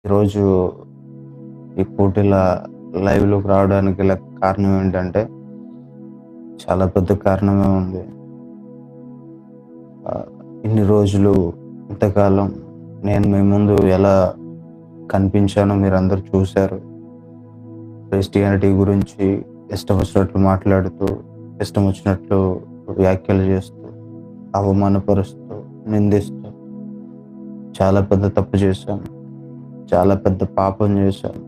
ఈరోజు ఈ పోటీల లైవ్‌లోకి రావడానికి గల కారణం ఏంటంటే, చాలా పెద్ద కారణమే ఉంది. ఆహ్, ఇన్ని రోజులు, ఇంతకాలం నేను మీ ముందు ఎలా కనిపించానో మీరందరూ చూసారు. క్రిస్టియానిటీ గురించి ఇష్టం వచ్చినట్లు మాట్లాడుతూ, ఇష్టం వచ్చినట్లు వ్యాఖ్యలు చేస్తూ, అవమానపరుస్తూ, నిందిస్తూ చాలా పెద్ద తప్పు చేశాను. చాలా పెద్ద పాపం చేశాను.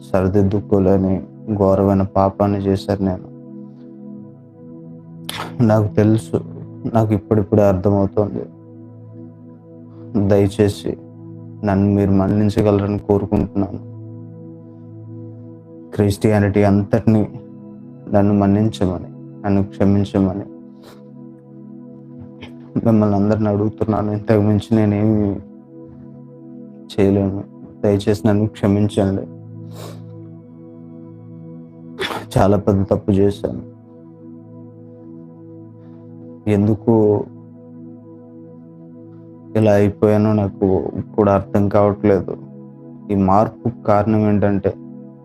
సరిదిద్దుకోలేని ఘోరమైన పాపాన్ని చేశాను నేను. నాకు తెలుసు. నాకు ఇప్పుడిప్పుడే అర్థమవుతోంది. దయచేసి నన్ను మీరు మన్నించగలరని కోరుకుంటున్నాను. క్రిస్టియానిటీ అంతటిని నన్ను మన్నించమని, నన్ను క్షమించమని మిమ్మల్ని అందరిని అడుగుతున్నాను. ఇంతకు మించి నేనేమి చేయలేను. దయచేసి నన్ను క్షమించండి. చాలా పెద్ద తప్పు చేశాను. ఎందుకు ఇలా అయిపోయానో నాకు కూడా అర్థం కావట్లేదు. ఈ మార్పుకు కారణం ఏంటంటే,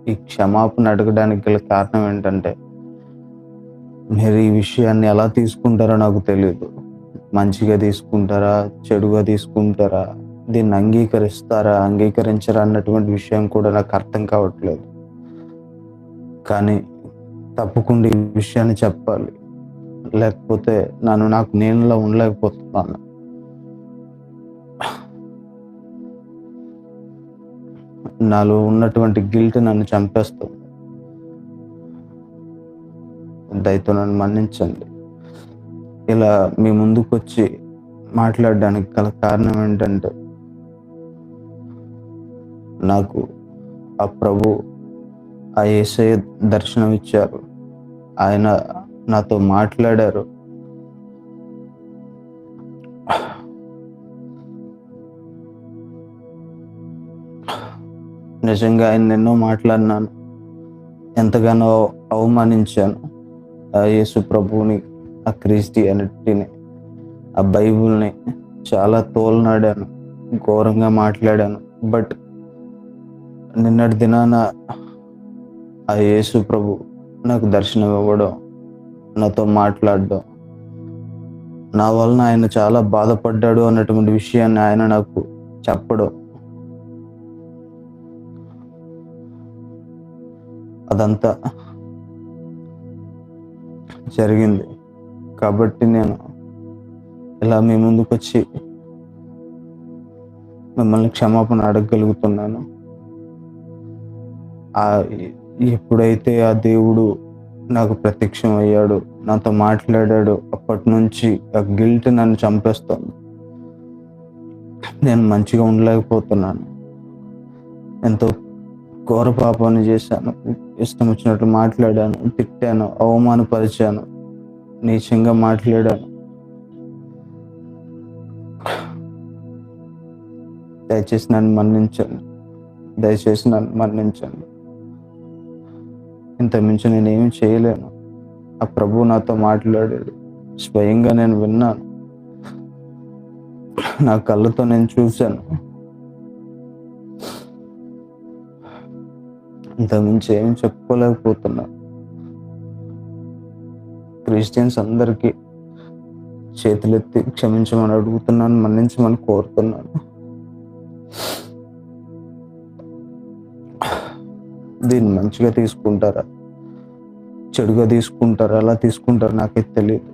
ఈ క్షమాపణ అడగడానికి గల కారణం ఏంటంటే, మీరు ఈ విషయాన్ని ఎలా తీసుకుంటారో నాకు తెలీదు. మంచిగా తీసుకుంటారా? చెడుగా తీసుకుంటారా? దీన్ని అంగీకరిస్తారా? అంగీకరించరా? అన్నటువంటి విషయం కూడా నాకు అర్థం కావట్లేదు. కానీ తప్పకుండా ఈ విషయాన్ని చెప్పాలి. లేకపోతే నాకు నేనులా ఉండలేకపోతున్నాను. నాలో ఉన్నటువంటి గిల్ట్ నన్ను చంపేస్తుంది. దయతో నన్ను మన్నించండి. ఇలా మీ ముందుకొచ్చి మాట్లాడడానికి గల కారణం ఏంటంటే, నాకు ఆ ప్రభు, ఆ యేసయ్య దర్శనం ఇచ్చారు. ఆయన నాతో మాట్లాడారు. నిజంగా ఆయన ఎన్నో మాట్లాడినాను. ఎంతగానో అవమానించాను ఆ యేసు ప్రభువుని, ఆ క్రిస్టియానిటీని, ఆ బైబిల్ని చాలా తోలనాడాను, ఘోరంగా మాట్లాడాను. బట్ నిన్నటి దినాన ఆ యేసు ప్రభు నాకు దర్శనం ఇవ్వడం, నాతో మాట్లాడడం, నా వలన ఆయన చాలా బాధపడ్డాడు అన్నటువంటి విషయాన్ని ఆయన నాకు చెప్పడం, అదంతా జరిగింది. కాబట్టి నేను ఇలా మీ ముందుకొచ్చి మిమ్మల్ని క్షమాపణ అడగగలుగుతున్నాను. ఎప్పుడైతే ఆ దేవుడు నాకు ప్రత్యక్షం అయ్యాడు, నాతో మాట్లాడాడు, అప్పటి నుంచి ఆ గిల్ట్ నన్ను చంపేస్తుంది. నేను మంచిగా ఉండలేకపోతున్నాను. ఎంతో ఘోర పాపాన్ని చేశాను. ఇష్టం వచ్చినట్లు మాట్లాడాను, తిట్టాను, అవమానపరిచాను, నీచంగా మాట్లాడాను. దయచేసి నన్ను మన్నించండి. దయచేసి నన్ను మన్నించండి. ఇంత మించి నేనేమి చేయలేను. ఆ ప్రభువు నాతో మాట్లాడాడు. స్వయంగా నేను విన్నాను. నా కళ్ళతో నేను చూశాను. ఇంత మించి ఏం చెప్పుకోలేకపోతున్నా. క్రిస్టియన్స్ అందరికీ చేతులెత్తి క్షమించమని అడుగుతున్నాను, మన్నించమని కోరుతున్నాను. దీన్ని మంచిగా తీసుకుంటారా, చెడుగా తీసుకుంటారా, ఎలా తీసుకుంటారా నాకైతే తెలియదు.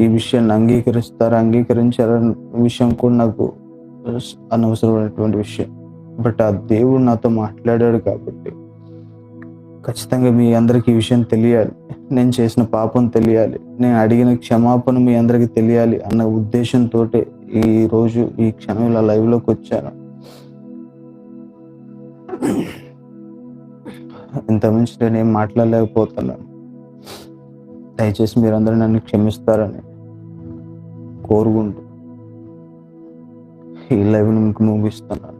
ఈ విషయాన్ని అంగీకరిస్తారా, అంగీకరించారా విషయం కూడా నాకు అనవసరమైనటువంటి విషయం. బట్ ఆ దేవుడు నాతో మాట్లాడాడు కాబట్టి ఖచ్చితంగా మీ అందరికీ ఈ విషయం తెలియాలి. నేను చేసిన పాపం తెలియాలి, నేను అడిగిన క్షమాపణ మీ అందరికీ తెలియాలి అన్న ఉద్దేశంతో ఈరోజు ఈ క్షణం ఇలా లైవ్లోకి వచ్చాను. ఇంతకుమించి నేనేం మాట్లాడలేకపోతున్నాను. దయచేసి మీరందరూ నన్ను క్షమిస్తారని కోరుకుంటూ ఈ లైవ్ని మీకు ముగిస్తున్నాను.